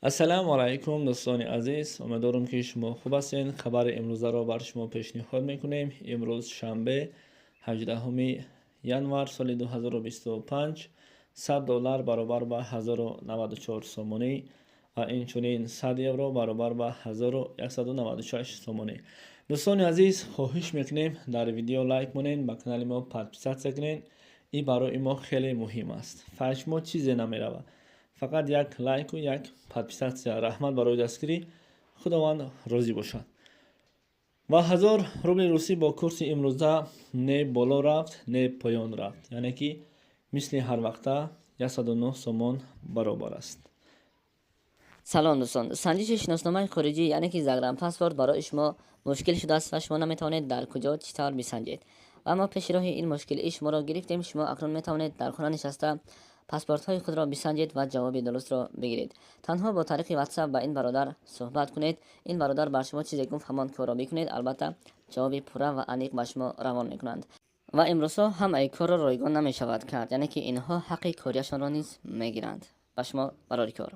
ассалому алайкум дӯстони азиз, умедворам ки шумо хуб ҳастед. хабари имрӯзаро бар шумо пешниҳод мекунем. имрӯз шанбе 18 январ соли 2025 $100 баробар ба 1094 сомонӣ ва инчунин 100 евро баробар ба 1196 сомонӣ. дӯстони азиз, хоҳиш мекунем дар видео лайк монед, ба канали мо подписатсия кунед. ин барои мо хеле муҳим аст. фашмо чизе намеравад, фақат як лайку як подписатсия. раҳмат барои дастгирӣ. худованд розӣ бошад. ва 1000 рубли русӣ бо курси имрӯза не боло рафт, не поён рафт, яъне ки мисли ҳар вақта 109 сомон баробар аст. салом дӯстон, санҷиши шиносномаи хориҷӣ яъне ки загранпаспорт барои шумо мушкил шудааст ва шумо наметавонед дар куҷо чӣ тавр бисанҷед. ва мо пеши роҳи ин мушкилии шуморо гирифтем. шумо акнун метавонед дар хона нишаста паспортҳои худро бисанҷед ва ҷавоби дурустро бигиред. танҳо бо тариқи ватсап ба ин бародар суҳбат кунед. ин бародар бар шумо чизе гуфт ҳамон корро бикунед. албатта ҷавоби пурра ва аниқ ба шумо равон мекунанд. ва имрӯзҳо ҳамаи корро ройгон намешавад кард, яъне ки инҳо ҳаққи корияшонро низ мегиранд. ба шумо барори кор.